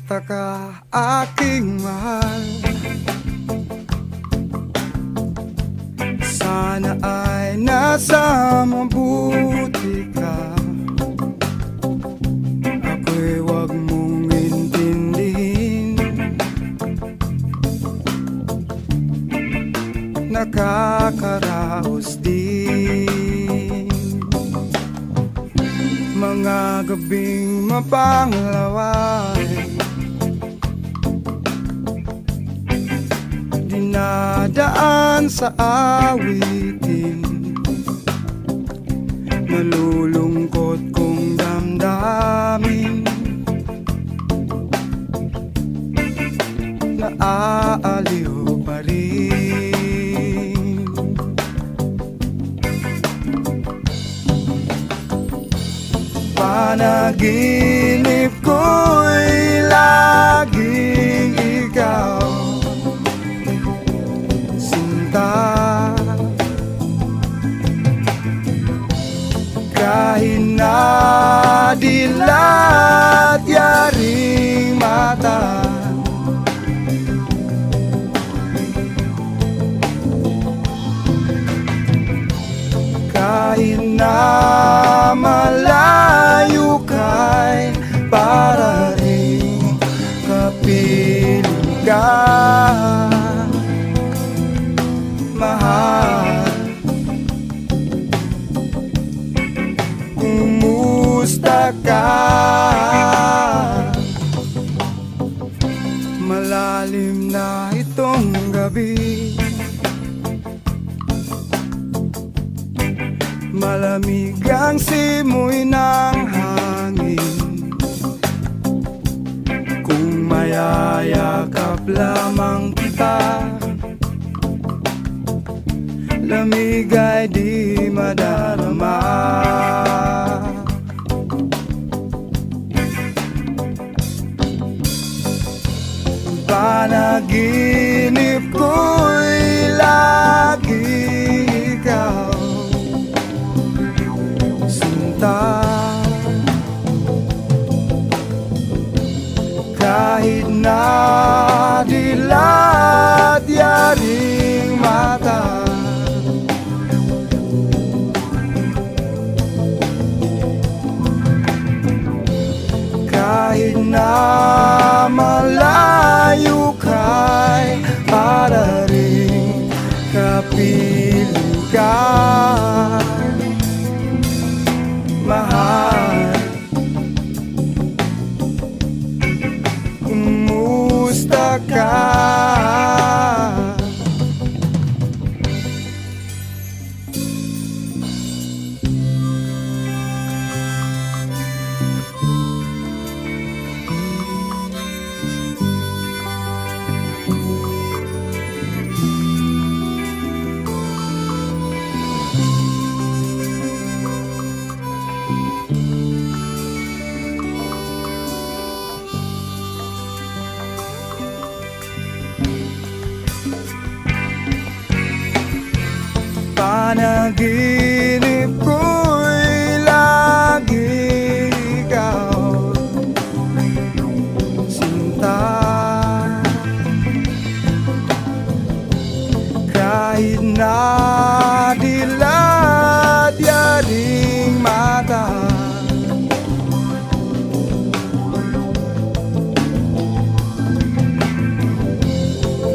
Kumusta ka, aking mahal? Sana ay nasa mabuti ka. Ako'y wag mong intindihin. Nakakaraos din mga gabing mapanglaway, dinadaan sa awitin, nalulungkot kong damdamin, naaaliw pa rin. Panaginip ko'y laging ikaw, sinta. Kahit na dilat yaring mata, kahit na malayo ka'y para rin kapiling ka, mahal. Kumusta ka? Malalim na itong gabi, malamig ang simoy ng hangin. Kung mayayakap lamang kita, lamig ay di madarama. Panaginip ko'y lagi ikaw, kahit na dilat yaring mata, kahit na malayo ka'y para rin kapiling ka, mahal. Kumusta ka? Panaginip ko'y lagi ikaw, sinta. Kahit na dilat yaring mata,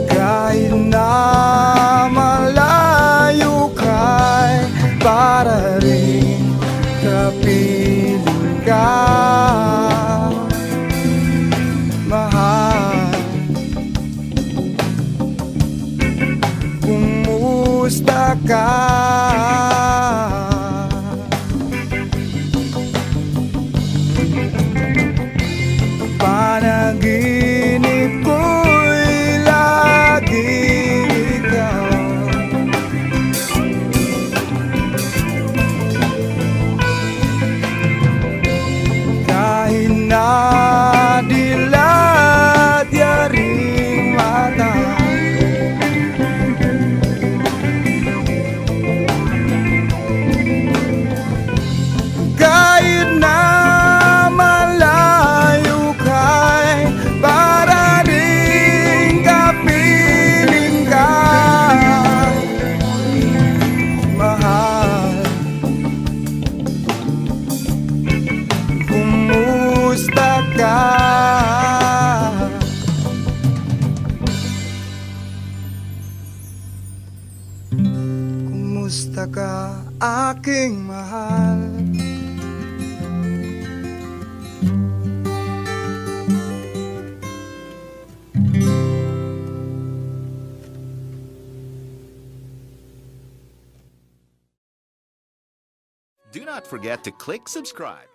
kahit na para rin kapiling ka, mahal. Kumusta ka? Panaginip ko'y lagi ikaw, na dilat yaring mata, aking mahal. Do not forget to click subscribe.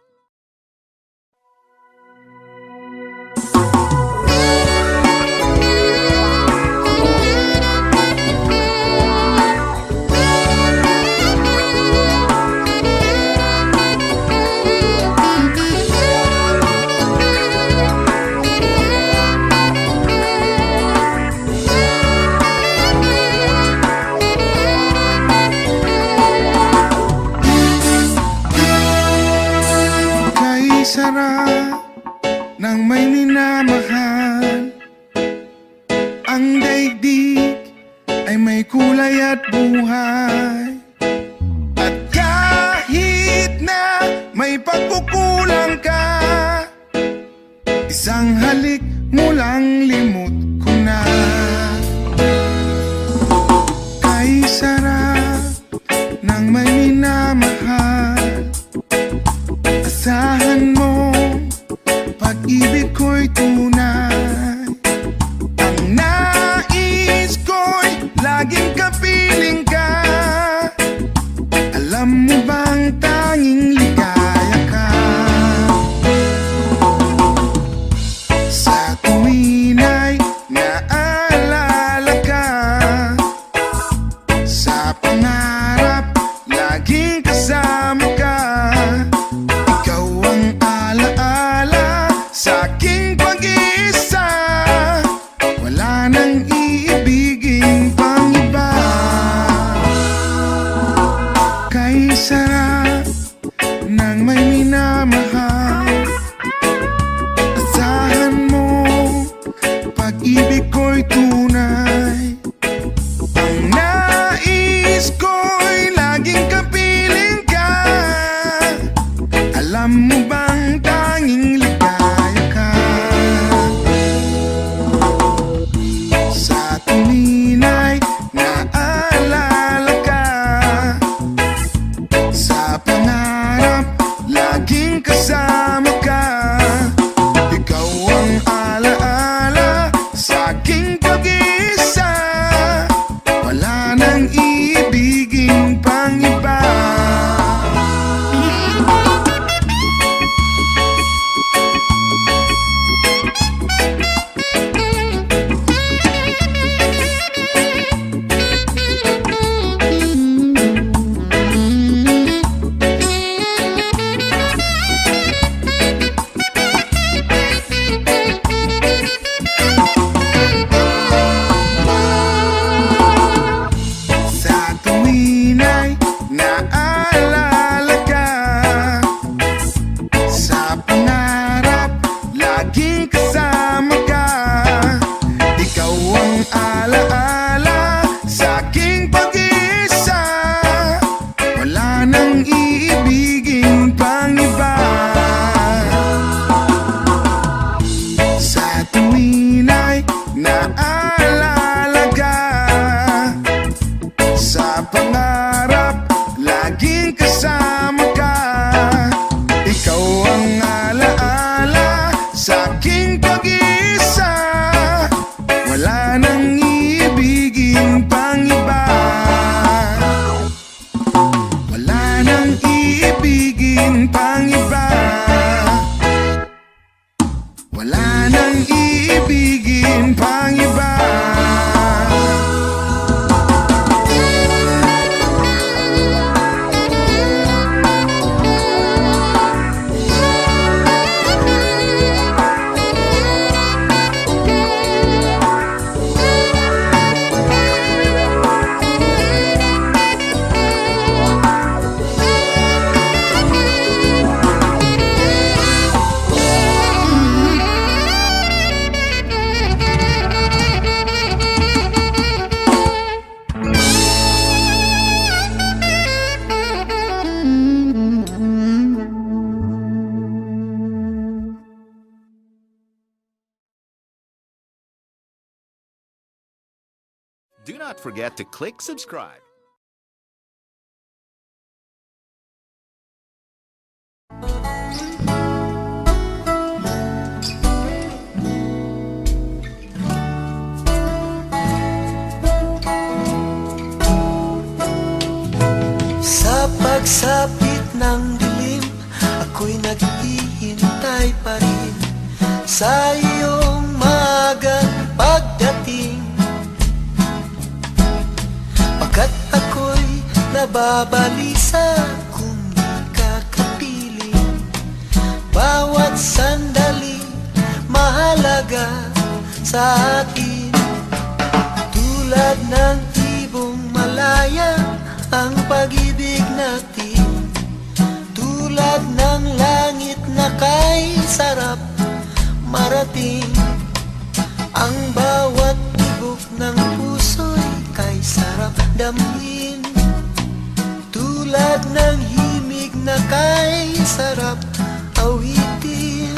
Sarap ng may minamahal. Ang daigdig ay may kulay at buhay. At kahit na may pagkukulang ka, isang halik mo lang limot ko na. Kay sarap ng may minamahal, asahan mo, pag-ibig ko'y tunay. Ang nais ko'y laging kapiling ka. Alam mo bang tanging ligaya ka? Sa tuwin ay naalala ka. Sa pangarap, laging kasama ka. Sa'king pag-iisa, wala nang iibigin pang iba. Kay sarap ng may minamahal, asahan mo, pag-ibig ko'y tunay. Ang nais ko'y laging kapiling ka. Alam mo bang tanging ligaya ka? Sa tuwin ay naalala ka. Sa pangarap, laging kasama ka. Ikaw ang alaala sa'king pag-iisa. Wala nang iibigin pang iba. Naalala ka. Sa pangarap, laging kasama ka. Ikaw ang alaala sa'king pag-iisa. Wala nang iibigin pang iba. Sa tuwin ay naalala ka. Sa pangarap, laging kasama ka. Ikaw ang alaala sa'king pag-iisa. Wala nang iibigin pang iba. Wala nang iibigin pang iba. Wala nang iibigin pang iba. Do not forget to click subscribe. mababalisa kung di ka kapiling. Bawat sandali mahalaga sa atin. Tulad ng ibong malaya ang pag-ibig natin. Tulad ng langit na kay sarap marating. Ang bawat tibok ng puso'y kay sarap damhin. Tulad ng himig na kay sarap awitin.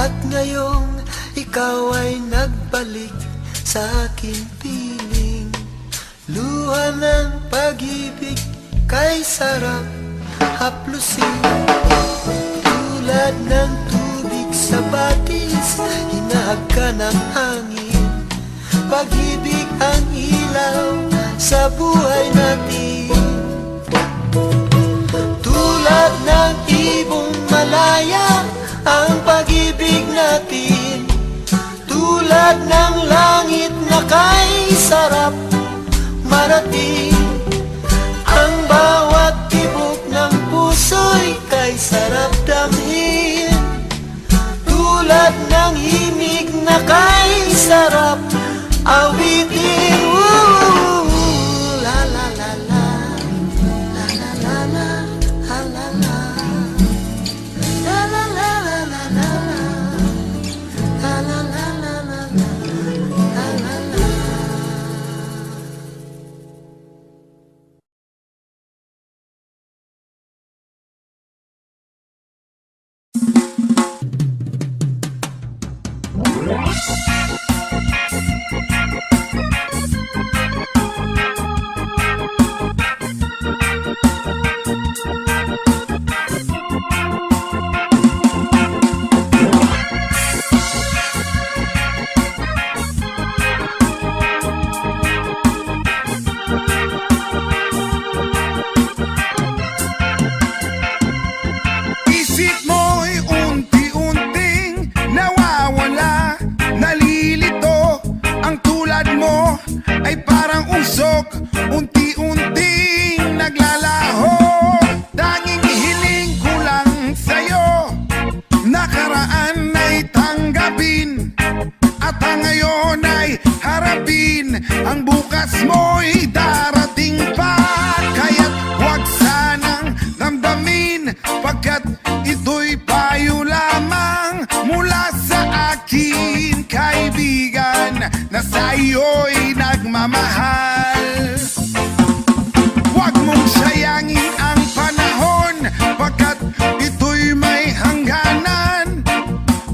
At ngayong ikaw ay nagbalik sa aking piling. Luha ng pag-ibig kay sarap haplusin. Tulad ng tubig sa batis, hinahag ka ng hangin. Pag-ibig ang ilaw sa buhay natin. Tulad ng ibong malaya ang pag-ibig natin. Tulad ng langit na kay sarap marating. Ang bawat tibok ng puso'y kay sarap damhin. Tulad ng himig na kay sarap awitin. La la la la, la la la la, la la la, la la la la la la, la la la la la, la la la. Isip mo'y unti-unting nawawala, nalilito. Ang tulad mo ay parang usok, unti-unting naglalaho. Tanging hiling ko lang sa'yo, nakaraan ay tanggapin, at ang ngayon ay harapin. Ang bukas mo'y darating pa, kaya't huwag sanang damdamin, pagkat ito'y payo lamang mula sa akin, kaibigan, na sa iyo'y nagmamahal. Huwag mong sayangin ang panahon, pagkat ito'y may hangganan.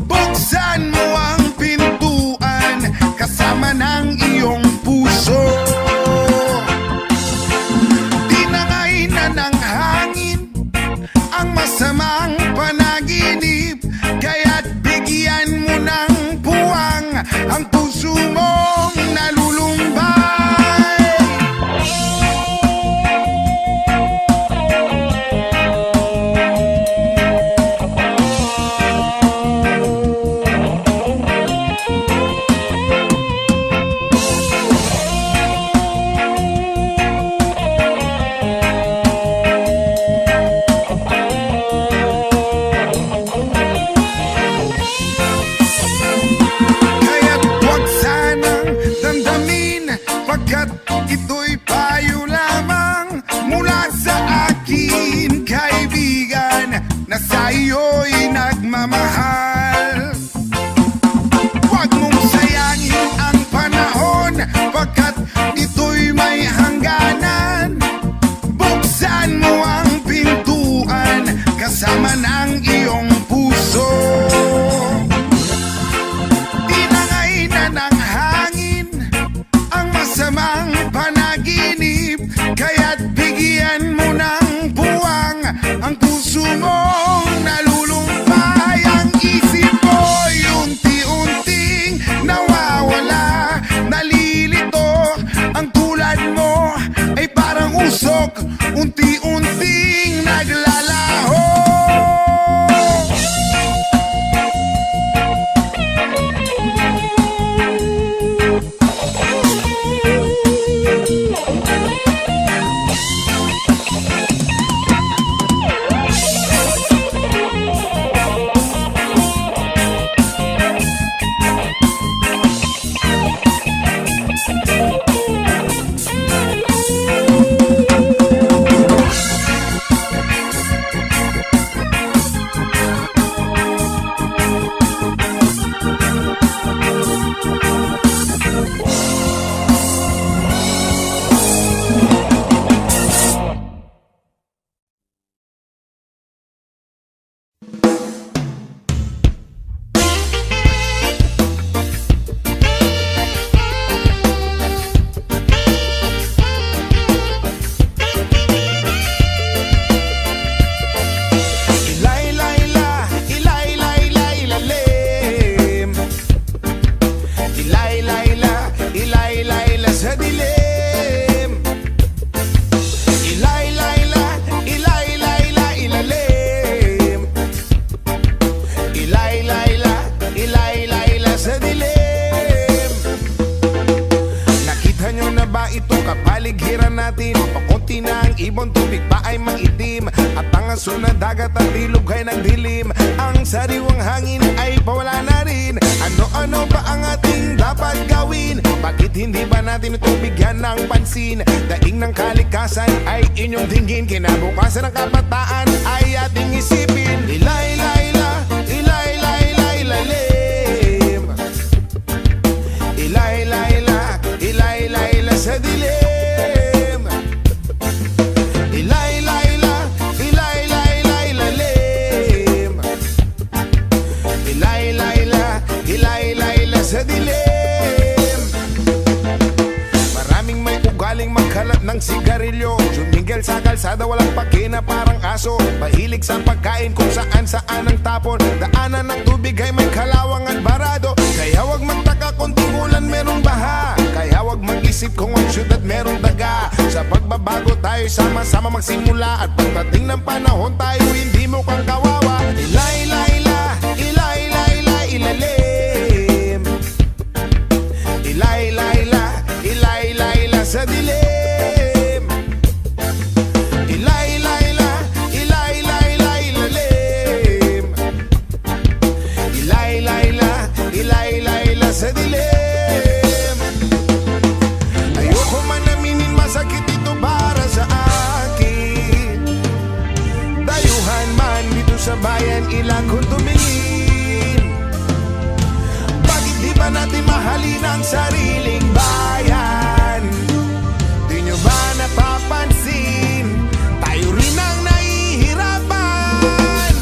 Buksan mo ang pintuan kasama ng iyong puso. Tinangay na ng hangin ang masamang panaginip, kaya't bigyan mo ng puwang ang puso mong nalulumbay. Kaya't huwag sanang damdamin, pagkat ito'y payo lamang mula sa akin, kaibigan, na sa iyo'y nagmamahal. Huwag mong naglalaho. Kapaligiran natin, pakunti na ang ibon, tubig pa ay maitim, at ang aso na dagat at ilog ay nagdilim. Ang sariwang hangin ay pawala na rin. Ano-ano ba ang ating dapat gawin? Bakit hindi ba natin ito bigyan ng pansin? Daing ng kalikasan ay inyong tingin, kinabukasan ng kabataan ay ating isipin. Ilay-layla, ilay-layla, ilalim. Ilay-layla, ilay-layla sa dilim. Ilay-layla, ilay-layla, ilalim. Ilay-layla, ilay-layla sa dilim. Maraming may ugaling magkalat ng sigarilyo, sumingil sa kalsada walang pakina parang aso. Mahilig sa pagkain kung saan-saan ang tapon. Daanan ng tubig ay may kalawang at barado. Kaya wag magtaka kung tingulan merong baha. Kaya wag mag-isip kung ang syudad merong daga. Sa pagbabago tayo sama-sama magsimula, at pagdating ng panahon tayo hindi mukhang kawawa. Ilay-layla, ilay-layla, ilalim. Ilay-layla, ilay-layla sa dilim. Ilay-layla, ilay-layla, ilalim. Ilay-layla, ilay-layla sa dilim. Ayoko man aminin, masakit ito para sa akin. Dayuhan man dito sa bayan, ilang kung tumingin. Bakit di ba natin mahalin ang sariling bayan? Di nyo ba napapansin? Tayo rin ang nahihirapan.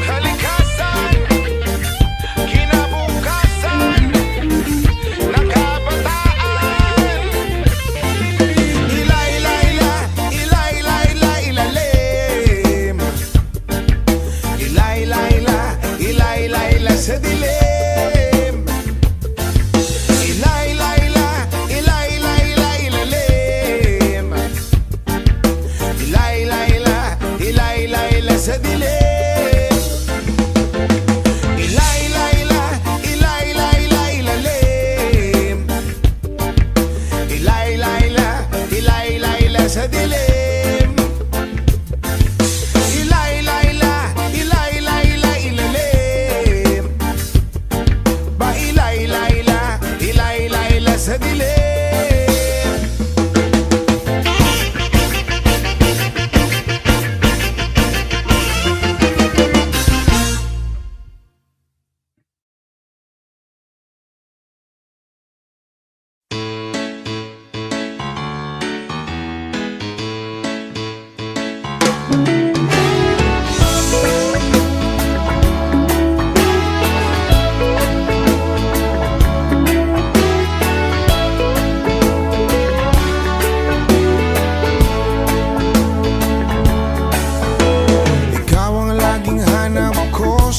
Kalikasan, kinabukasan ng kabataan. Ilay-layla, ilay-layla, ilalim. Ilay-layla, ilay-layla sa dilim. Ilay-layla, ilay-layla, ilalim. Ilay-layla, ilay-layla sa dilim. Ilay-layla, ilay-layla, ilalim. Ilay-layla, ilay-layla sa dilim. Ilay-layla, ilay-layla, ilalim. Ba ilay-layla, ilay-layla sa dilim.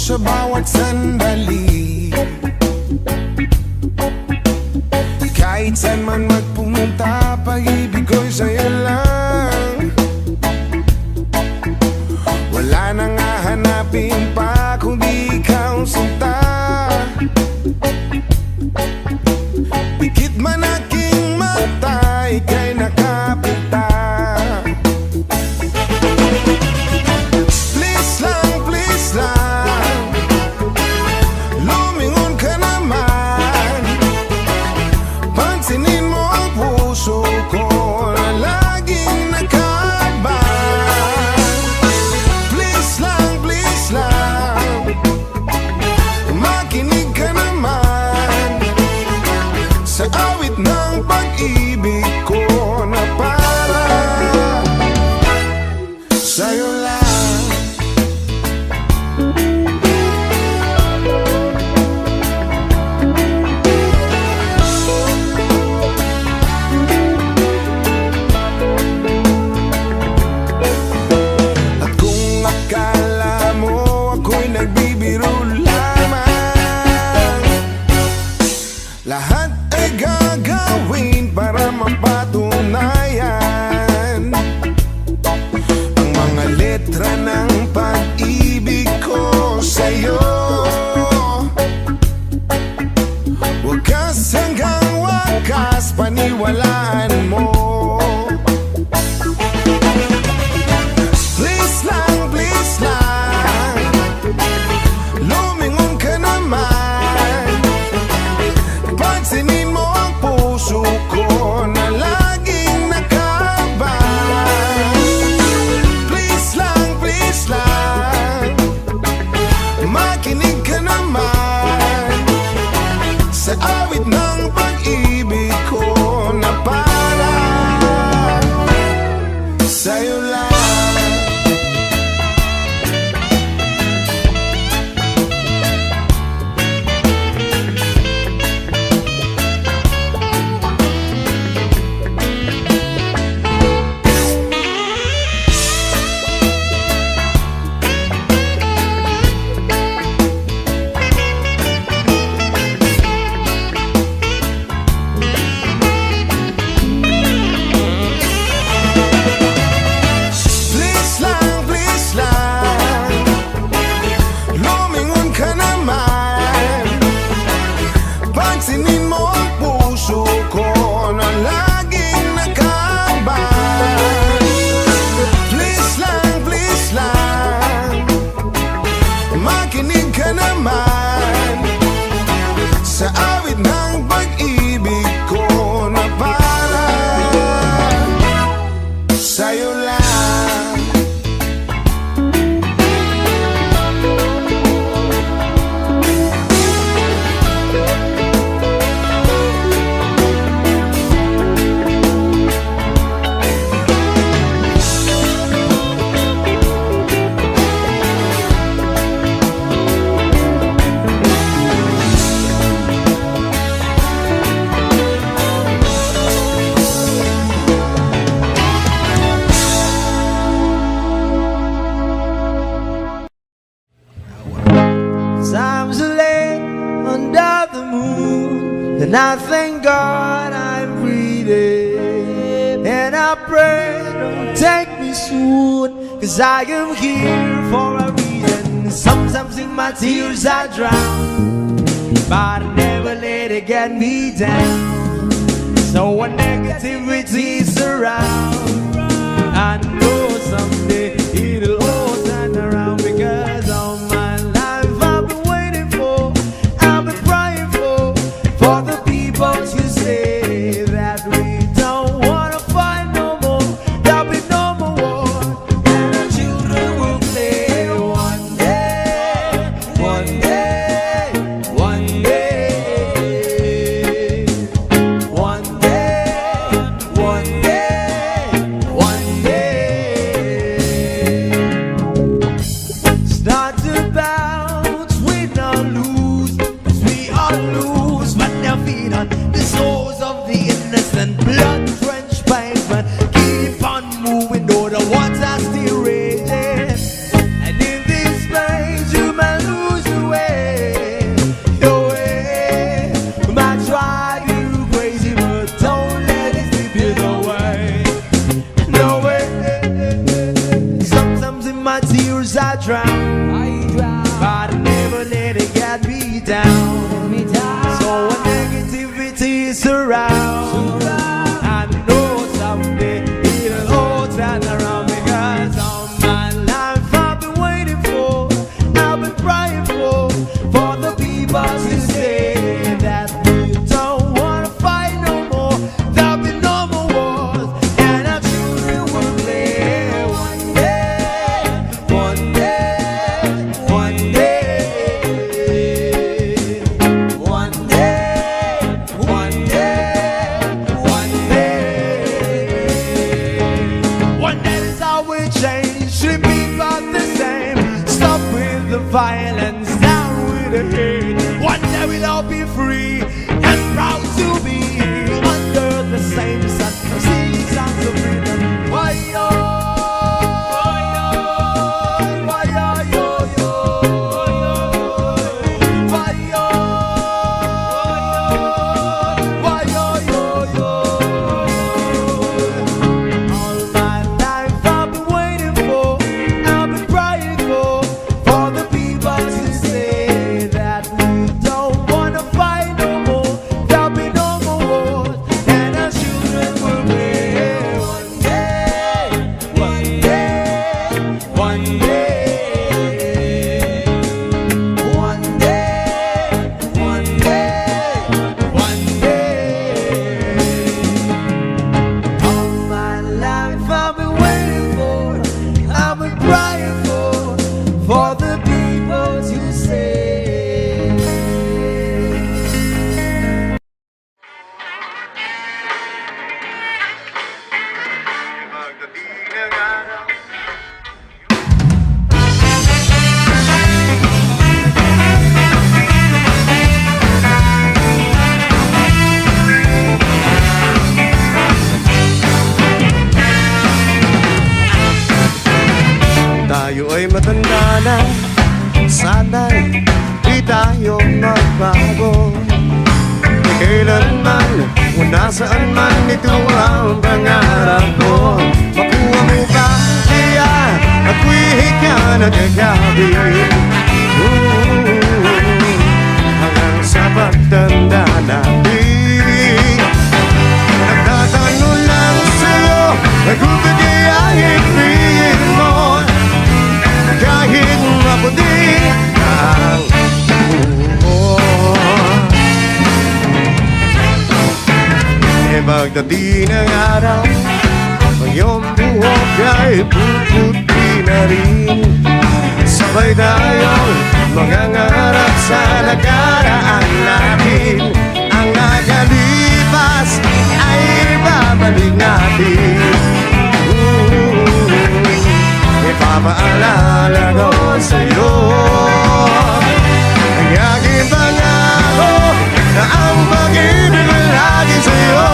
sa bawat sandali. Kahit saan man magpumunta, pag-ibig ko'y sa'yo lang. Wala nang hahanapin pa kundi ikaw sinta. Pikit man aking mata, ika'y nakapita. Please lang, lumingon ka naman. Pansinin mo ang puso ko na laging nakaban. Please lang, makinig ka naman sa awit ng pag-ibig ko na para sa'yo lang. At kung akala mo ako'y nagbibiro lamang, lahat ay gagawin para mapatunayan ang mga letra ng pag-ibig ko sa'yo. Wakas hanggang wakas, paniwalaan mo. Please lang, lumingon ka naman. Pansinin mo ang puso ko na laging nakaban. Please lang, makinig ka naman sa awit ng pag-ibig ko na para sa'yo lang. Please lang, lumingon ka naman. Pansinin mo ang puso ko na laging nakaban. Please lang, makinig ka naman sa awit ng pag-ibig ko na para sa'yo lang. Times are late under the moon, and I thank God I'm breathing. And I pray don't take me soon, 'cause I am here for a reason. Sometimes in my tears I drown, but I never let it get me down. So when negativity surround, I know someday it'll all turn around. Because all my life I've been waiting for, I've been crying for the people to say that we don't wanna fight no more. There'll be no more war, and our children will play one day, one day, one day, one day, one day, one day. drown, but I never let it get me down. So when negativity surrounds, I know someday it'll all turn around, because all my life I've been waiting for, I've been praying for the people to say that we don't wanna fight no more. There'll be no more wars, and our children will play one day, one day, one day, one day, one day, one day. One day is how we change, should be about the same. Stop with the violence, down with the hate. One day we'll all be free and proud to be under the same sun, singing songs of freedom. Why yo, why yo, why yo, yo, yo, why yo, why yo, yo, yo. All my life I've been waiting for, I've been praying for the people to say that we don't wanna fight no more. There'll be no more wars, and our children will live one day, one day, one day, one day, one day, one day. All my life I've been waiting for, I've been crying for the people to say. Tayo ay matanda na, sana'y di tayo magbago. Di kailanman, kung nasaan man, ito ang pangarap ko. Makuha mo ba kaya, ako'y hika na kagabi, hanggang sa pagtanda natin. Nagtatanong lang sa'yo, nagubit kaya ibigin mo, kahit maputi ang buhok. E pagdating ng araw, ang iyong buhok ay puputi na rin. Sabay tayong mangangarap sa nakaraan natin. Ang nakalipas ay ibabalik natin. Ipapaalala ko sa'yo ang aking pangako, na ang pag-ibig ay lagi sa'yo,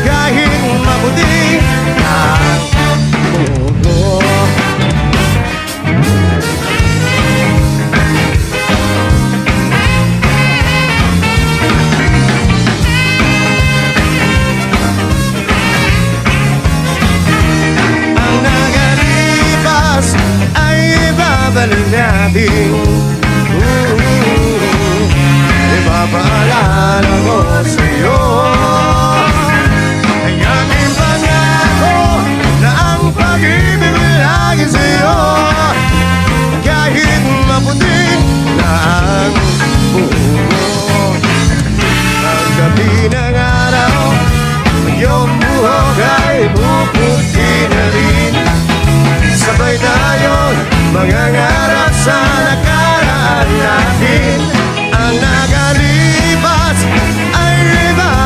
kahit maputi ang mundo. Ay ibabalik natin. Ipapaalala ko sa'yo ang aking pangako, na ang pag-ibig ay lagi sa'yo, kahit maputi na ang buhok. Pagdating ng araw, ang iyong buhok ay puputi na rin. Sabay tayong mangangarap sa nakaraan natin. Ang nakalipas ay iba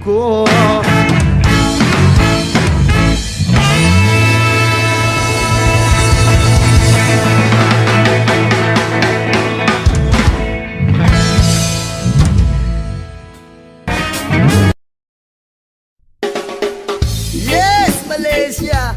ko. Yes, Malaysia!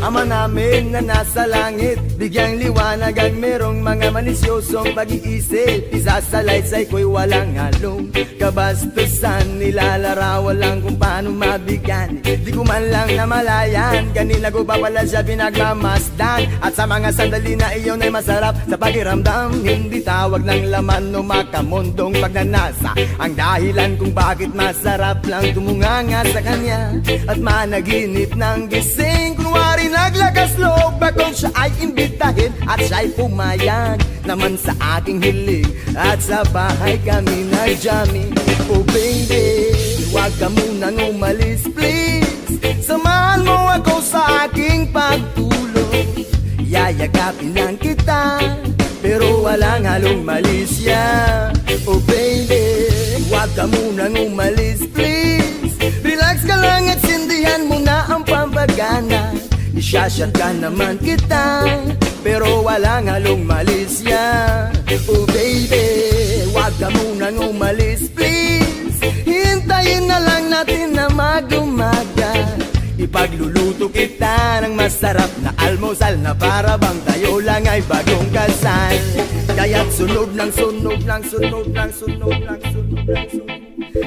Ama namin na nasa langit, bigyang liwanag ang merong mga manisyosong pag-iisip. Isasalaysay ko'y walang halong kabastusan, nilalarawan lang kung paano mabigyan. Di ko man lang namalayan, kanina ko pa pala siya pinagmamasdan. At sa mga sandali na iyon ay masarap sa pakiramdam, hindi tawag ng laman o makamundong pagnanasa ang dahilan kung bakit masarap lang tumunganga sa kanya at managinip ng gising. Kunwari naglakas loob akong siya ay imbitahin at siya'y pumayag naman sa aking hiling. At sa bahay kami nag-jamming. Oh baby, huwag ka munang umalis please, samahan mo ako sa aking pagtulog. Yayagapin lang kita pero walang halong malisya. Oh baby, huwag ka munang umalis please, relax ka lang at sindihan mo na ang pampagana. Isyashot ka naman kita pero walang halong malisya. Oh baby, huwag ka munang umalis please, hintayin na lang natin na mag-umaga. Ipagluluto kita ng masarap na almusal na para bang tayo lang ay bagong kasal. Kaya't sunog ng sunog ng sunog ng sunog ng sunog ng sunog,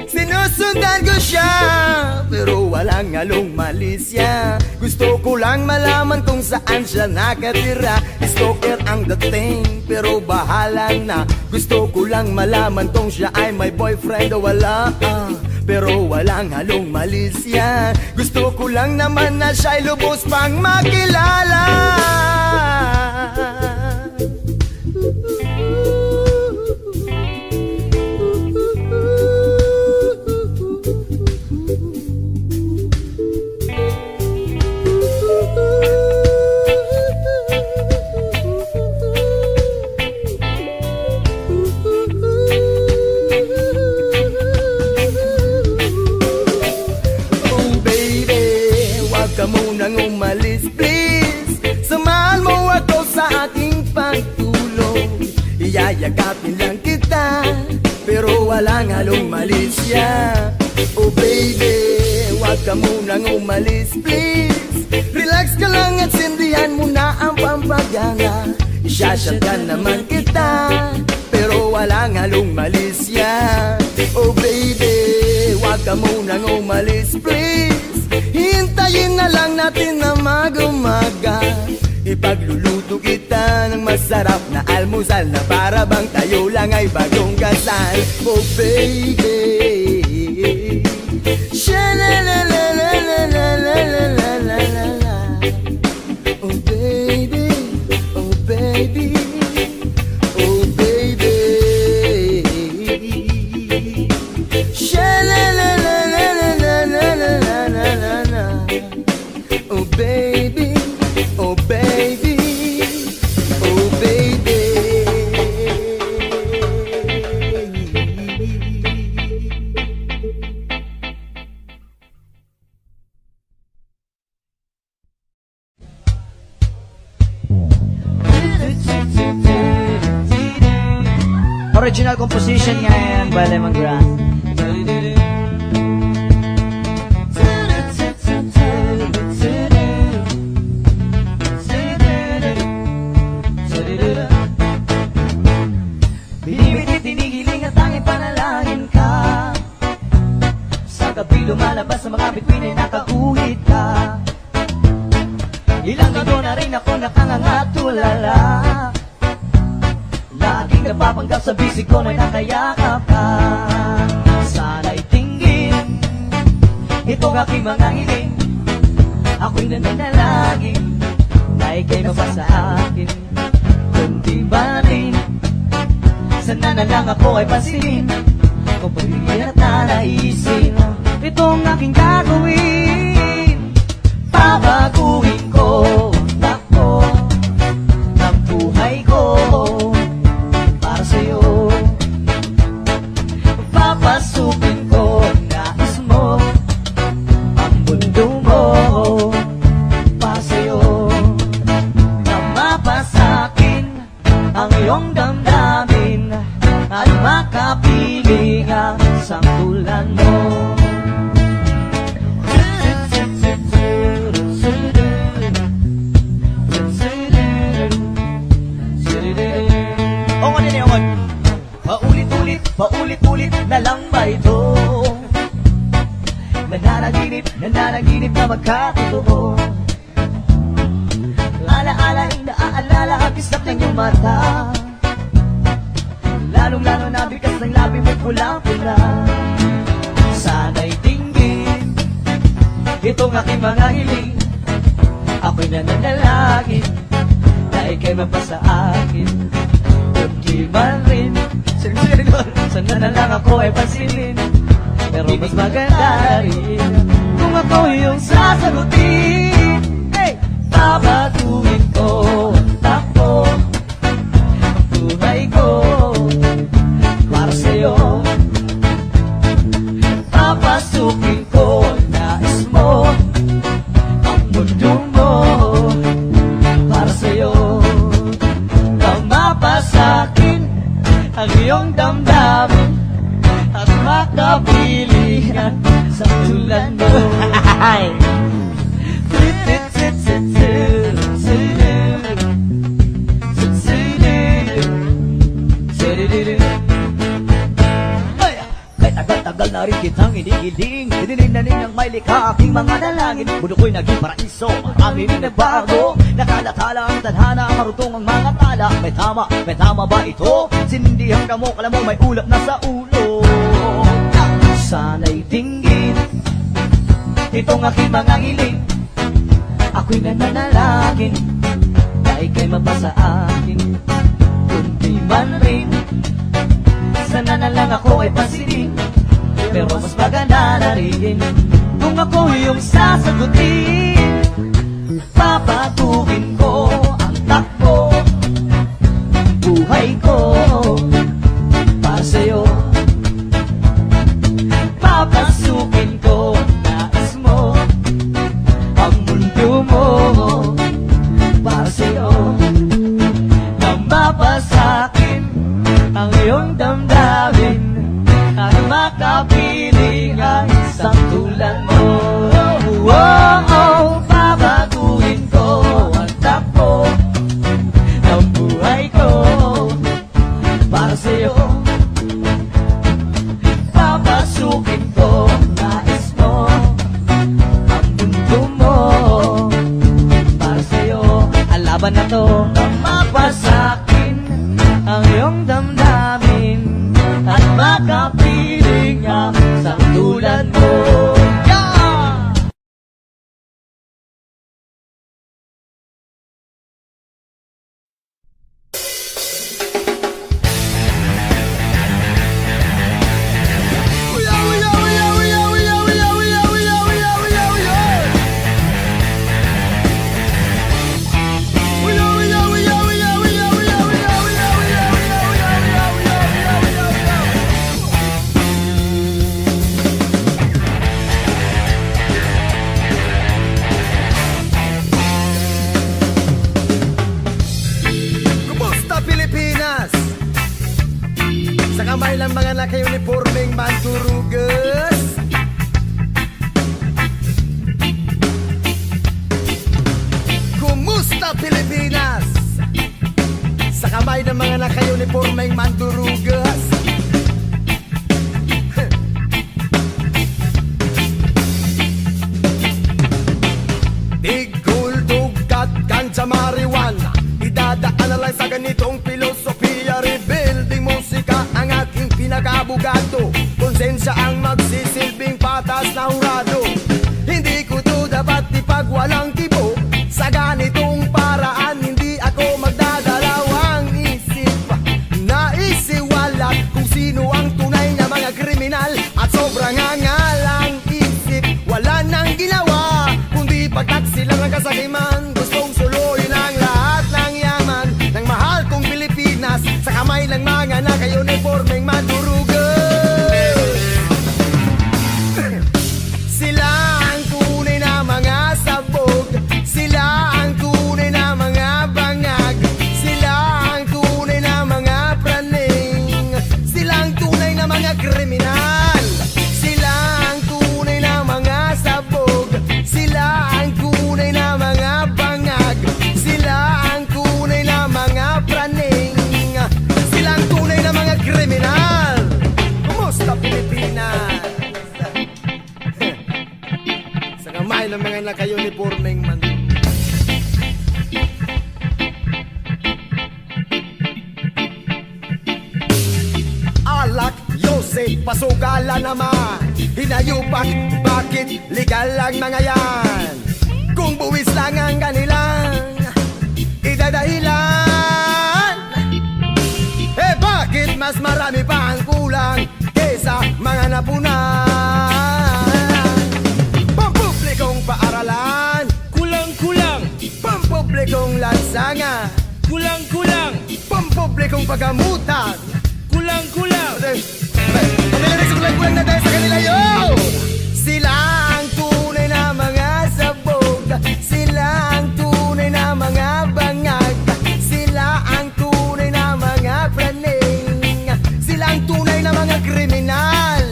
sinusundan ko siya pero walang halong malisya. Gusto ko lang malaman kung saan siya nakatira. Stalker ang dating pero bahala na. Gusto ko lang malaman kung siya ay may boyfriend o wala, pero walang halong malisya. Gusto ko lang naman na siya'y lubos pang makilala. Ka munang umalis please, samahan mo ako sa aking pagtulog. Iyayagapin lang kita pero walang halong malisya. Oh baby, huwag ka munang umalis please, relax ka lang at sindihan mo na ang pampagana. Isyashot ka naman kita pero walang halong malisya. Oh baby, huwag ka munang umalis please, hintayin na lang natin na mag-umaga. Ipagluluto kita ng masarap na almusal na para bang tayo lang ay bagong kasal. Oh baby, sha-la-la-la-la-la-la-la-la-la-la. Oh baby, oh baby, oh baby, sha-la-la-la-la-la-la-la-la-la-la. Oh baby, oh baby, oh baby. Original composition niya yan by Lemongrass. Binibitit, tinigiling at tanging panalangin ka. Sa gabi lumalabas sa mga bituin ay nakauhit ka. Ilang linggo na rin ako nakangangatulala. Laging napapanggap sa bisig ko na'y nakayakap ka. Sana'y tinggin itong aking mga hiling. Ako'y nananalangin na na ika'y mapasa akin. Kundi ba rin, sana na lang ako ay pansinin, kung pagiging at nanaisin, itong aking gagawin. Babaguhin ko ang takbo ng buhay ko para sa'yo. Papasukin ko ang nais mo, ang mundo mo para sa'yo. Na mapasakin ang iyong damdamin at makapiling ang sangkulan mo. Paulit-ulit na lang ba ito? Nananaginip na magkatotoo. Alaala ay naaalala ang kisap ng iyong mata, lalong-lalo na bigas ng labi mo'y pulang-pula. Sana'y tingin itong aking mga hiling, ako'y nananalangin na ika'y mapasa akin. Kundi man rin, sana na lang ako ay pansinin, pero mas maganda rin kung ako yung sasagutin. Hey! Babatuhin ko ang takbo ang buhay ko para sa'yo. Papasukin ko ang nais mo, ang mundo mo para sa'yo. Nang mapasakin ang iyong damdamin at makapilingan sa tulan mo. Tagal na rin kitang inigiling, dininig na ninyang may likha aking mga dalangin. Mundo ko'y naging paraiso, marami rin nagbago, nakalatala ang tadhana, marutong ang mga tala. May tama ba ito? Sinindihan ka mo, alam mo may ulap na sa ulo. Sana'y tingin itong aking mga hiling, ako'y nananalangin na ika'y mapasa akin. Kundi man rin, sana na lang ako ay pansinin, pero mas maganda na rin kung ako yung sasagutin. Papatuhin ko ang takbo ng buhay ko para sa'yo. Papasukin ko ang nais mo, ang mundo mo para sa'yo. Nang mapasakin ang iyong damdamin at makapiling ang isang tulan mo. Babaguhin ko ang takbo ng buhay ko para sa'yo. Papasukin ko ang nais mo, ang mundo mo para sa'yo. Ang laban na to, nang mapasakin ang iyong damdamin at makapiling ang sangtulan mo. Sa kamay lang mga naka-uniformeng manturugas, kumusta Pilipinas? Sa kamay ng mga naka-uniformeng manturugas, tigul, dugat, ganja, marijuana, idadaan na lang sa ganitong filosofiya. Rebuilding musika ang aking pinag-abugado, konsensya ang magsisilbing patas na hurado. Hindi ko to dapat ipagwalang kibo sa ganitong para kasi pasugala naman. Hinayupak, bakit legal lang mga yan? Kung buwis lang ang kanilang idadahilan, eh bakit mas marami pa ang kulang kesa mga napunan? Pampublikong paaralan, Kulang-kulang, pampublikong lansangan, kulang-kulang, pampublikong paggamutan. kulang-kulang. Pamilinig sa kulang-kulang na dahil sa kanila yun. Sila ang tunay na mga sabog, sila ang tunay na mga bangag, sila ang tunay na mga praning, sila ang tunay na mga kriminal,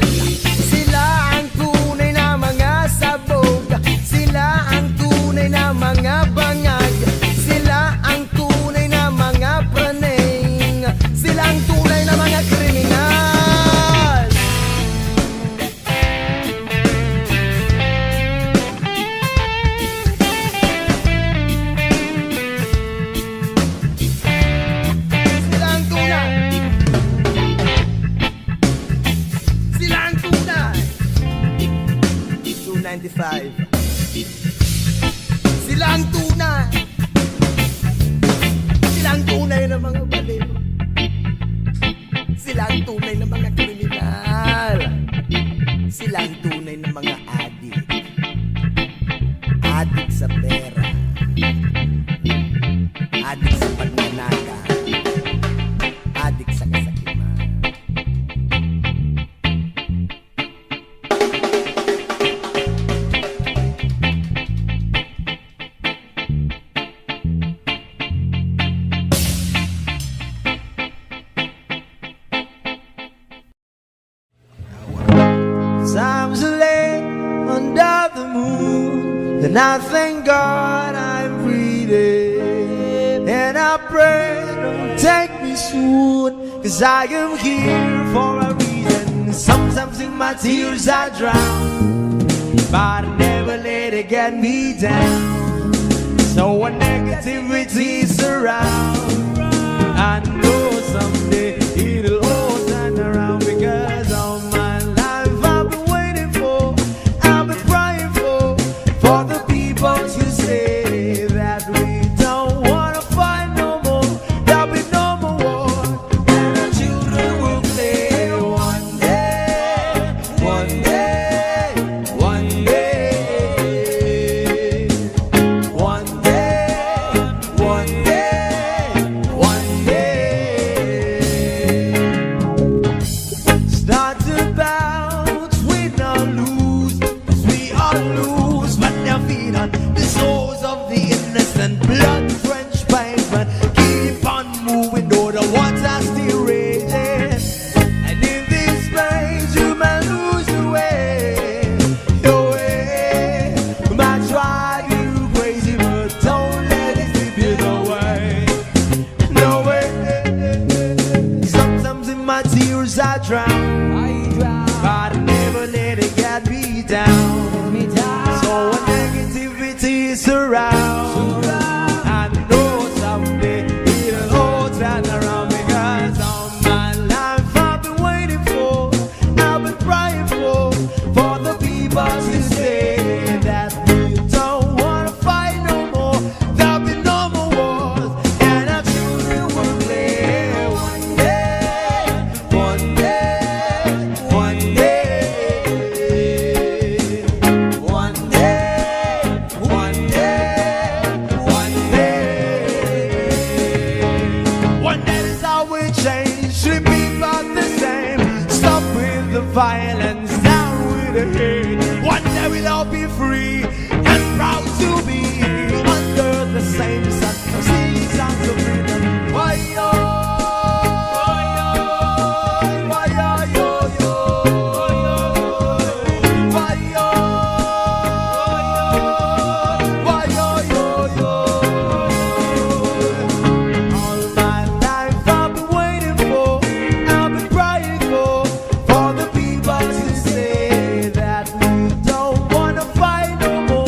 sila ang tunay na mga sabog, sila ang tunay na mga bangag, sila ang tunay na mga praning, sila ang tunay na mga kriminal. Sila ang tunay. Sila ang tunay. 295. Sila ang tunay. Sila ang tunay na mga baliw. Sila ang tunay na mga kriminal. Sila ang tunay na mga adik. Adik sa pera. Adik sa pagnanaka. Adik sa kasakiman. Times are late under the moon, and I thank God I'm breathing. And I pray, don't take me soon, 'cause I am here for a reason. Sometimes in my tears I drown, but I never let it get me down. So when negativity surround, I know someday it'll all turn around, because all my life I've been waiting for, I've been crying for the people to say that we don't wanna fight no more, there'll be no more war, and our children will play one day, one day, one day, one day, one day, one day. Start to bounce, we not lose, 'cause we all lose, but they're feet on the souls of the innocent, blood-drenched pavement. Keep on moving, though the water still raging. And in this space, you may lose your way, your way. Might drive you crazy, but don't let it slip you away. No way. Sometimes in my tears I drown, but I never let it get me down. So when negativity surround, I know someday it'll all turn around, because all my life I've been waiting for, I've been crying for the people to say that we don't wanna fight no more, there'll be no more wars, and our children will play one day, one day, one day, one day, one day, one day. One day is how we change, should be about the same. Stop with the violence, down with the hate. One day we'll all be free and proud to be under the same sun. Seasons of freedom. Why yo? Why yo yo yo? Why yo? Why yo yo yo? All my life I've been waiting for, I've been crying for the people to say that we don't wanna fight no more,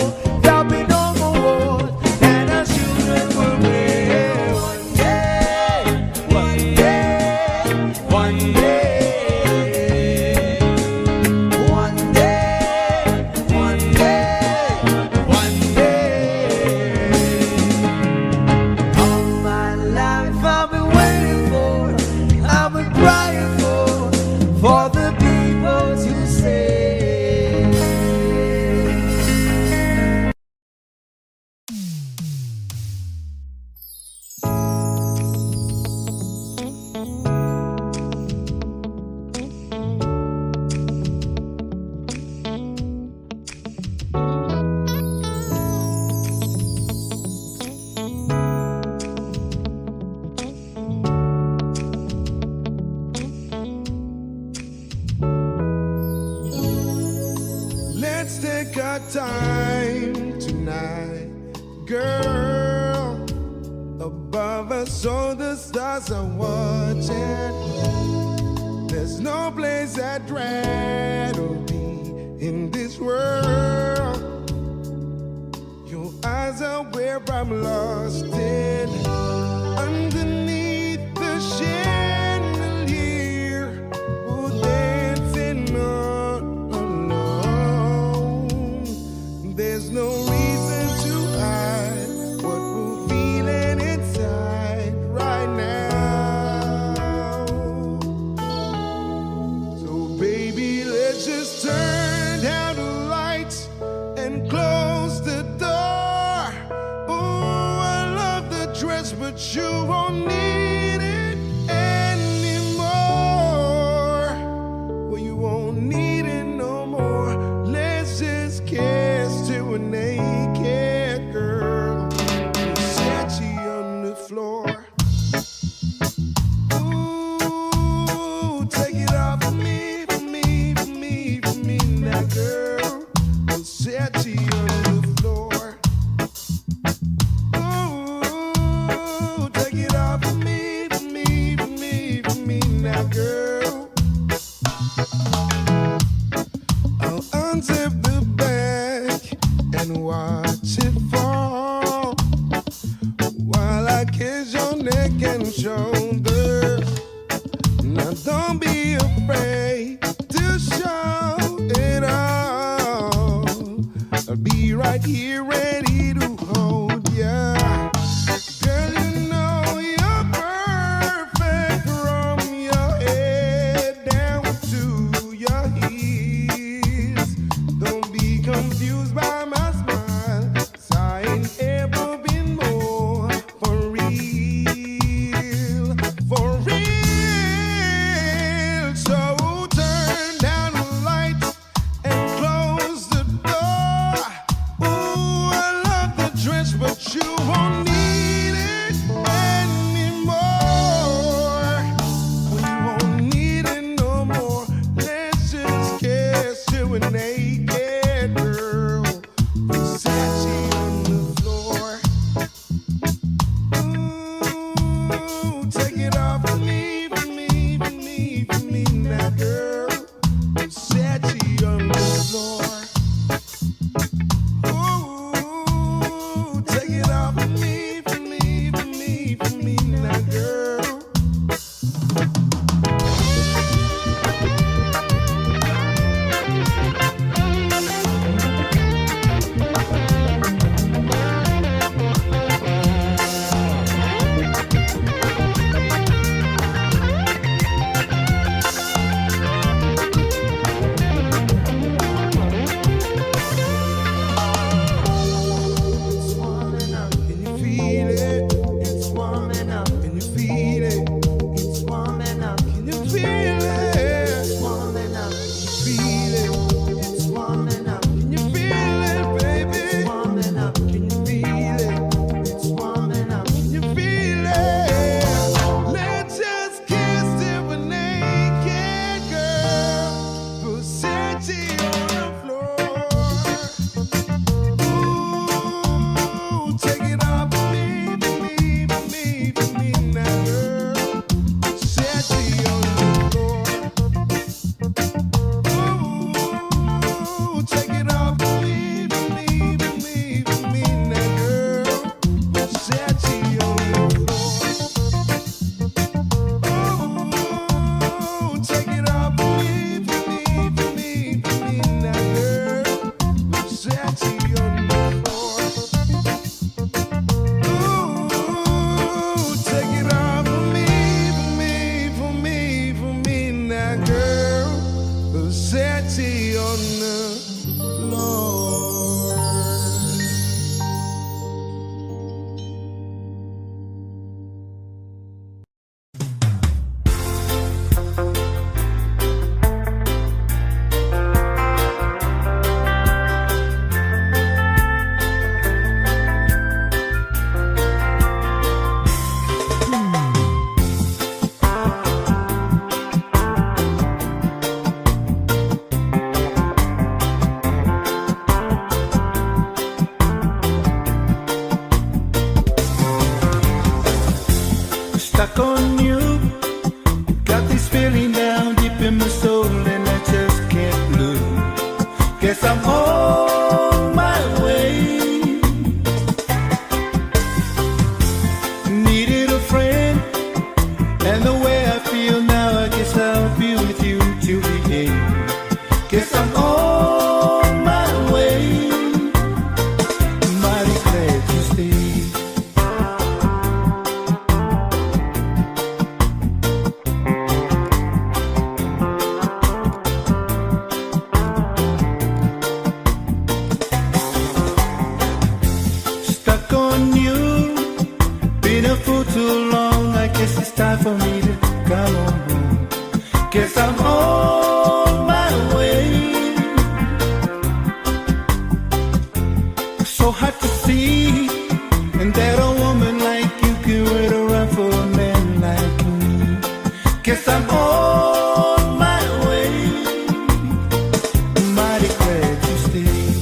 time tonight, girl. Above us, all the stars are watching. There's no place I'd rather be in this world. Your eyes are where I'm lost in. Underneath the chandelier, we're dancing all alone. There's no reason to hide what we're feeling inside right now. So baby, let's just turn down the lights and close the door. Oh, I love the dress, but you won't need it anymore. Well, you won't need it no more. Let's just kiss to a naked girl. Versace on the floor. Ooh, take it off for me, for me, for me, for me now, girl. Versace on the floor. Ooh, take it off for me, for me, for me, for me now, girl. I'll unzip the bag and watch it fall while I kiss your neck and shoulder. Now don't be afraid to show it all. I'll be right here ready to hold ya. Girl, you know you're perfect from your head down to your heels. Don't be confused by my smile. I ain't ever been more for real, for real. So turn down the lights and close the door. Ooh, stuck on you. Got this feeling down deep in my soul, and I just can't lose. Guess I'm on my way. Needed a friend, and the way I feel now, I guess I'll be with you till the end. Guess I'm on my way. Mighty glad you stayed. Stuck on you, been a fool too long. I guess it's time for me to come on home. Guess I'm on my way. So hard to see, and that a woman like you can wait around for a man like me. Guess I'm on my way. Mighty glad you stayed.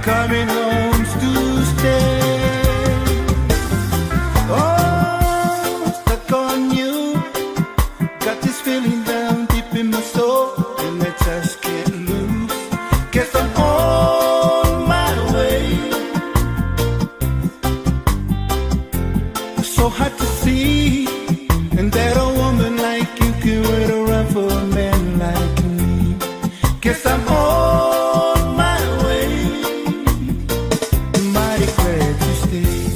Coming home to stay. Oh, stuck on you. Got this feeling down deep in my soul, and I just can't lose. Guess I'm on my way. So hard to see, and that a woman like you can wait around for a man like me. Guess I'm on my way. Mighty glad you stayed.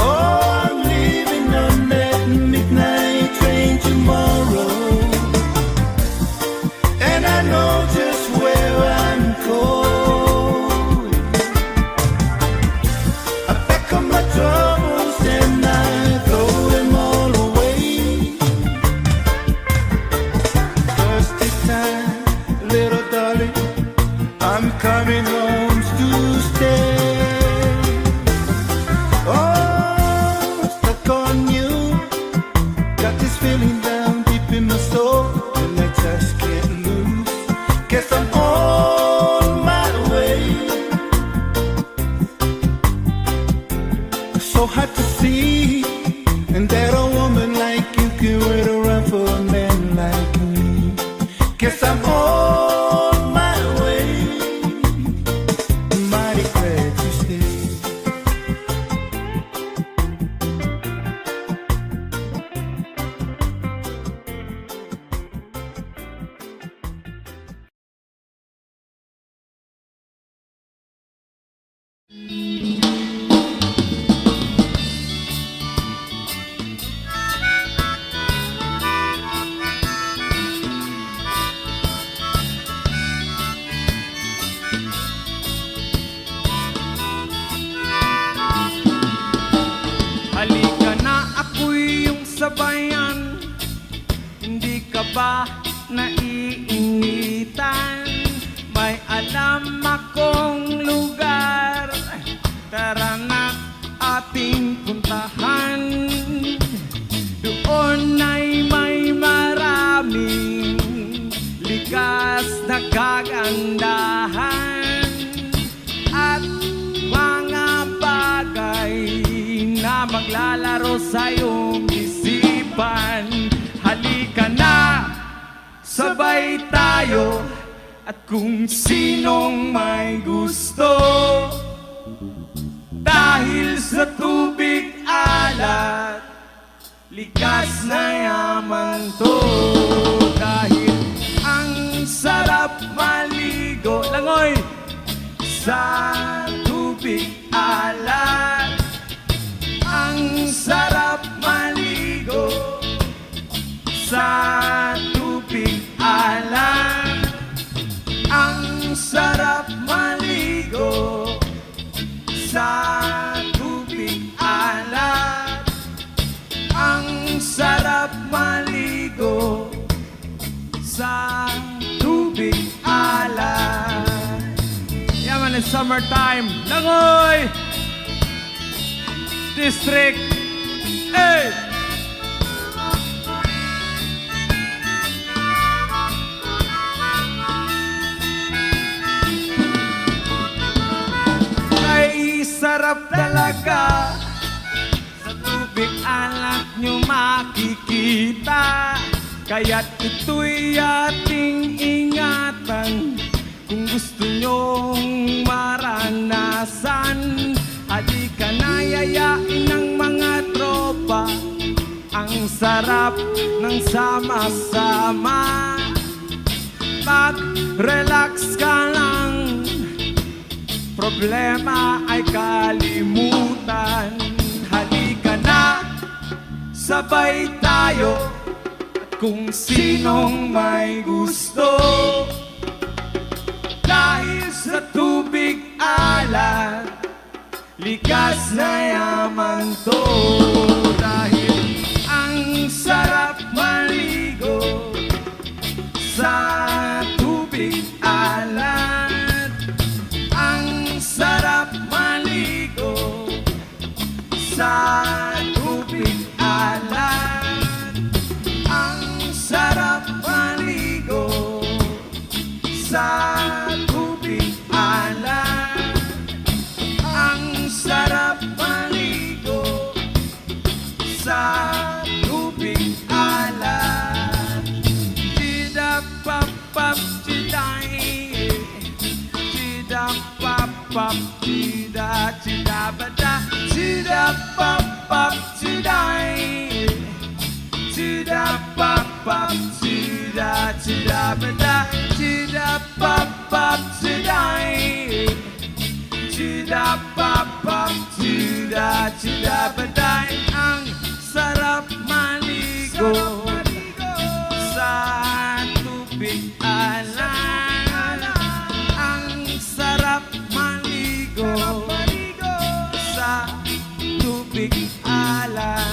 Oh, I'm leaving on that midnight train tomorrow, and I know just where I'm going. I pack up my troubles and I throw them all away. First this time, little darling, I'm coming home to stay. Oh, stuck on you. Got this feeling down deep in my soul, and I just can't lose. Guess I'm on my way. So hard to see, and that a woman like you can wait around for a man like me. Guess I'm on my way. Mighty glad you stayed. Halika na, ako'y iyong sabayan. Hindi ka ba naiinitan? May alam akong lugar, tara na ating puntahan. Doon ay may maraming likas na kagandahan at mga bagay na maglalaro sa iyong isipan. Halika na, sabay tayo, at kung sinong may gusto, dahil sa tubig alat, likas na yaman to. Dahil ang sarap maligo, langoy, sa tubig alat. Ang sarap maligo sa tubig alat. Ang sarap maligo sa tubig alat. Ang sarap maligo sa tubig alat. Yaman, it's summertime. Langoy! District. Hey! Ay, sarap talaga. Sa tubig alat nyo makikita. Kaya't ito'y ating ingatan. Kung gusto nyong maranasan, halika na, yayain ng mga tropa. Ang sarap ng sama-sama. Mag-relax ka lang, problema ay kalimutan. Halika na, sabay tayo. Kung sinong may gusto, dahil sa tubig alat, likas na yaman to. Dahil ang sarap maligo sa tubig alat. Ang sarap maligo sa tubig alat. Ang sarap maligo sa tubig alat. Ang sarap maligo sa tubig alat. Chida-pap-pap, chiday. Chida-pap-pap, chida-chida-bada. Chida-pap-pap, chiday. Chida-pap-pap, chida-chida-bada. Chida-pap-pap, chiday. Chida-pap-pap, chida-chida-bada. Ang sarap maligo sa tubig alat. Ang sarap maligo sa tubig alat.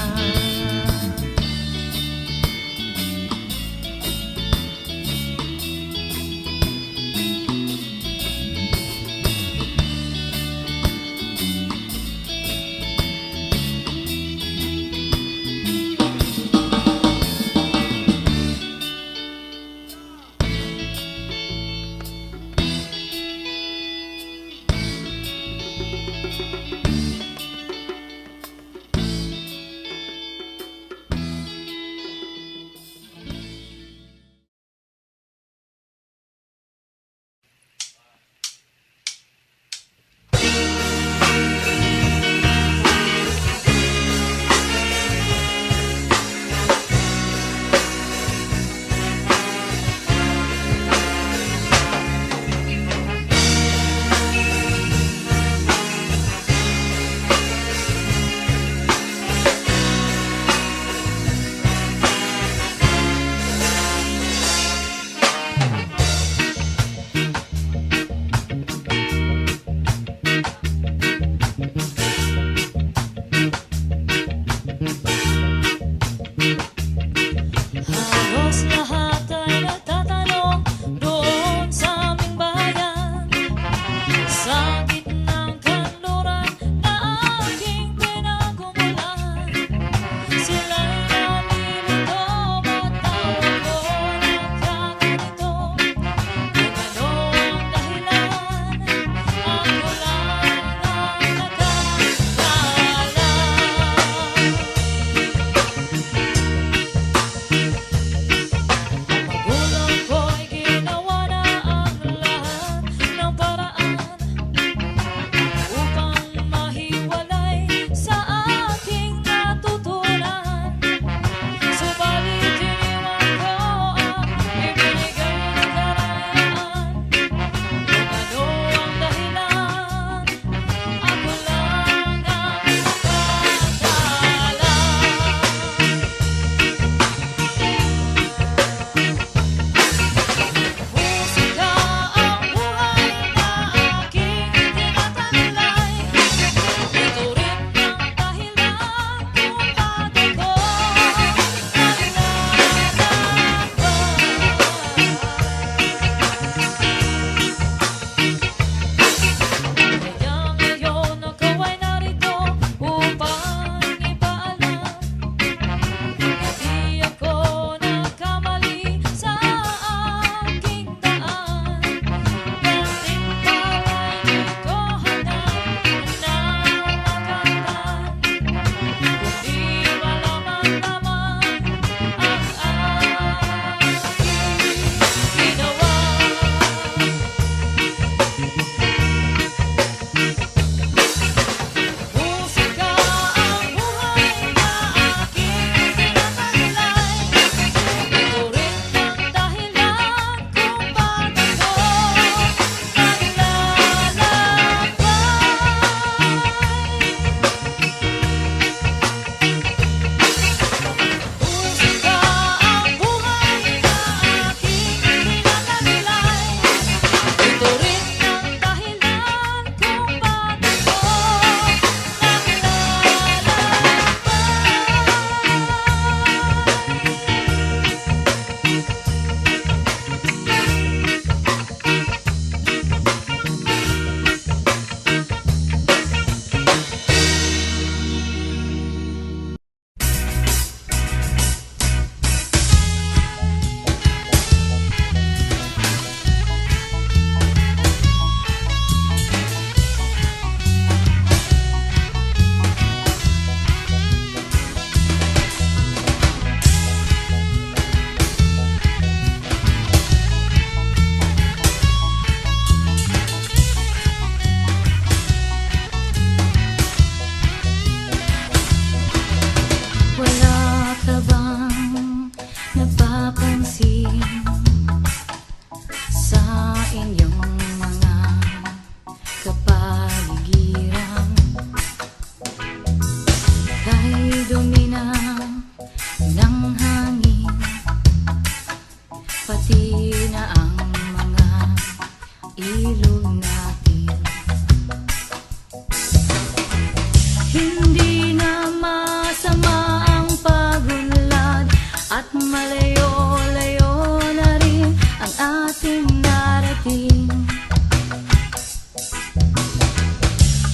malayo-layo na rin ang ating narating.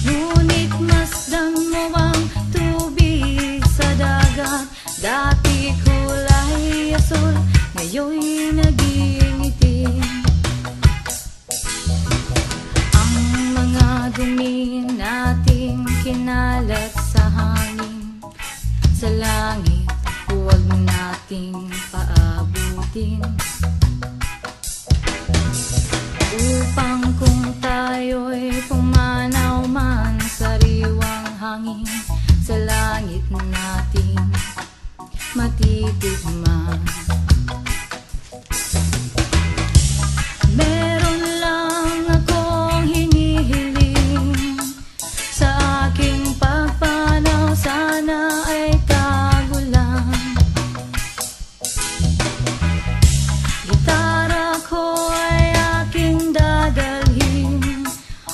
Ngunit masdan mo ang tubig sa dagat. Dati kulay asul, ngayon'y naging itim. Ang mga dumi nating kinalat sa hangin, sa langit huwag nating paabutin. Upang kung tayo'y pumanaw man sa riwang hangin, sa langit natin matitigman. Meron lang akong hinihiling sa aking pagpanaw, sana ay tagulan. Gitara ko ay aking dadalhin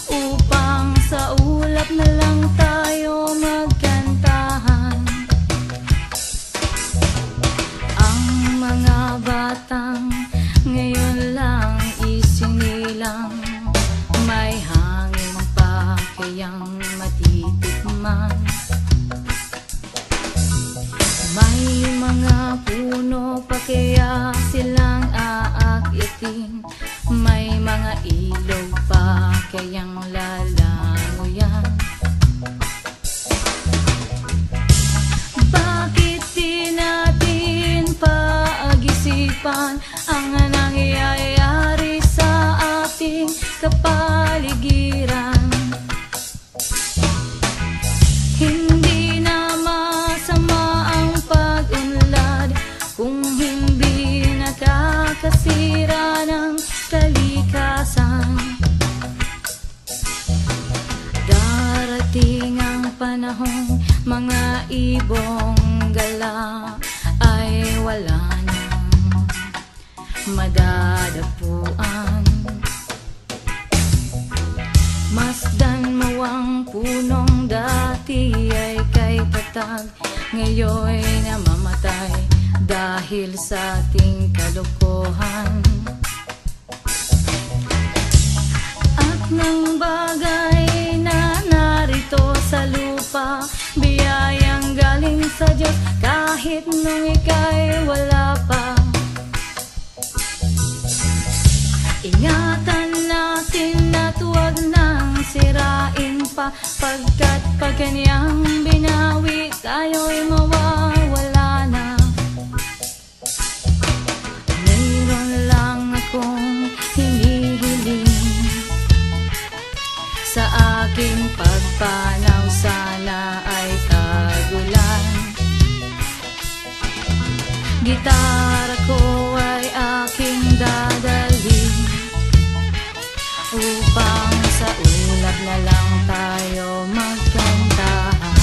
upang sa ulap na lang tayo magkantahan. Ang mga batang ngayon lang isinilang, may hangin pa kayang matitikman. May mga puno pa kaya silang aakyatin, may mga ilog pa kayang lalangoyan. Bakit di natin paag-isipan ang nangyayari sa ating kapaligiran? Hindi na masama ang pag-unlad kung hindi nakakasira ng kalikasan. Darating ang panahon, mga ibong gala ay wala nang madadapuan. Masdan mo ang punong dati ay kay tatag, ngayon namamatay dahil sa ating kalokohan. At ng bagay na narito sa lupa, biyayang galing sa Diyos kahit nung ika'y wala pa. Ingatan natin at huwag nang sirain pa, pagkat pag kanyang binawi tayo'y mawawala na. Mayroon lang akong hinihiling sa aking pagpanaw, sana ay tagulan. Gitara ko ay aking dadalhin upang sa ulap na lang tayo magkantahan.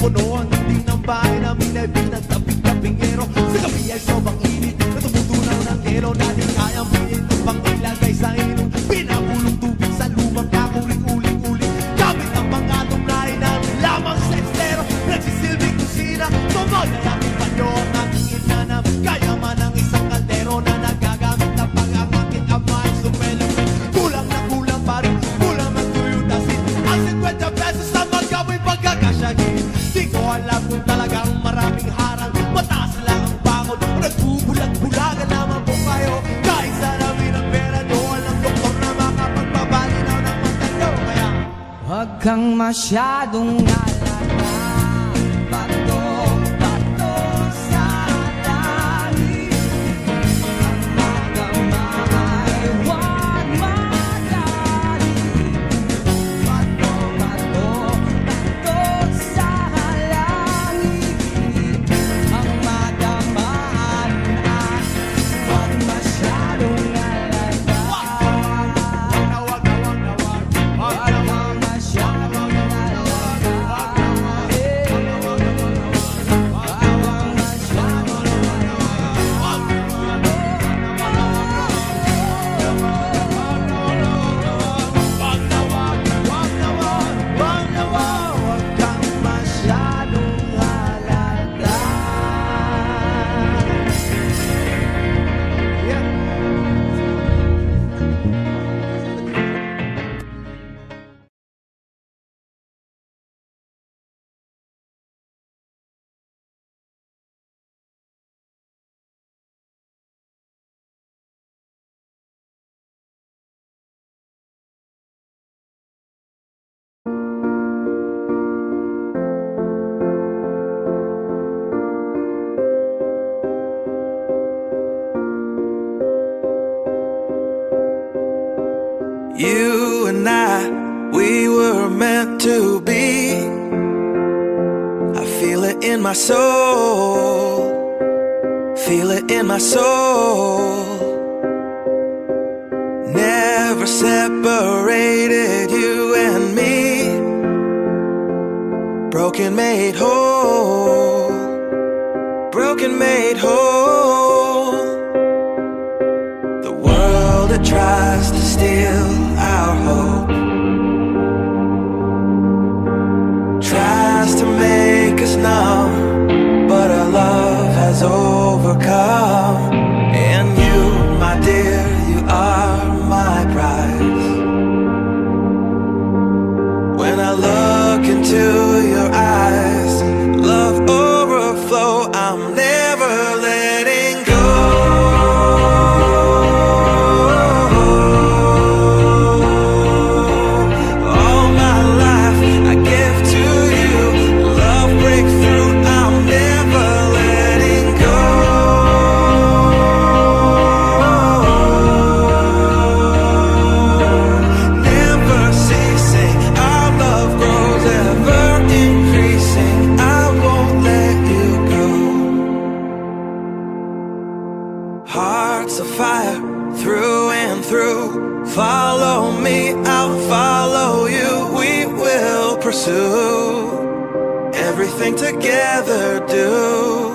punong-puno ang dingding ng bahay namin ay pinagtaping-tapingero. Sa gabi ay sobrang init na tumutunaw ng yelo na di kayang pinito pang ilagay sa inom. Pinabulong tubig sa lumang kakuling-uling-uling gamit ang mga tumlahin namin lamang sa estero. Nagsisilbing kusina, tumoy ay aming panyo ang aking inanam. Kaya man ang isang kaldero na nagagamit na pag-angakit ang mga instrumento. Kulang na kulang pa rin, kulang ng tuyutasin ang 50 pesos na magkawin pagkakasyahin. Di ko alam kung talagang maraming harang, mataas lang ang bakod o nagbubulag-bulagan naman po kayo. Kahit sa namin ang pera nyo, walang doktor na makapagpabalinaw ng mata nyo. Kaya Huwag kang masyadong alala. Bato-bato sa langit. Ang magama ay huwag magaling. Bato-bato, bato sa langit. Ang madamaan ay huwag masyadong alala. Huwag kang masyadong You and I, we were meant to be. I feel it in my soul. Feel it in my soul. Never separated, you and me. Broken made whole. Broken made whole. The world that tries to steal our hope tries to make us numb, but our love has overcome. And you, my dear, you are my prize. When I look into your eyes, love overflow, I'm never letting go. Hearts of fire through and through. Follow me, I'll follow you. We will pursue everything together, do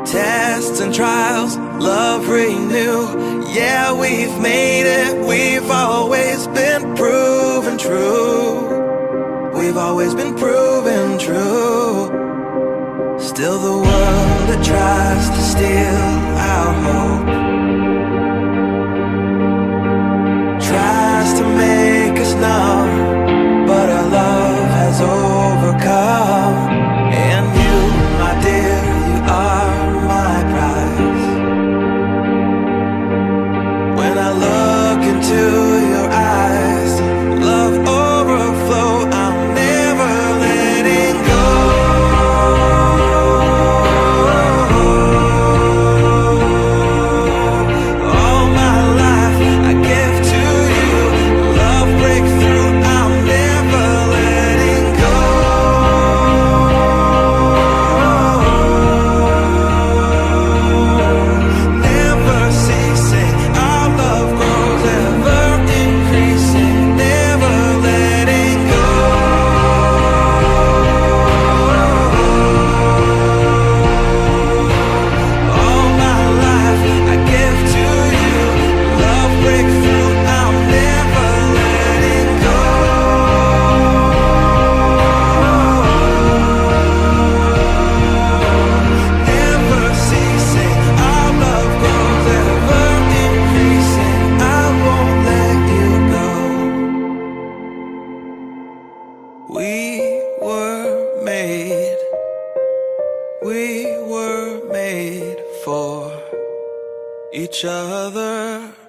tests and trials, love renew. Yeah, we've made it, we've always been proven true. We've always been proven true. Still the world that tries to steal our hope tries to make us numb, but our love has overcome. And you, my dear, you are my prize. When I look into your eyes, love overflow, I'm never letting go. for each other.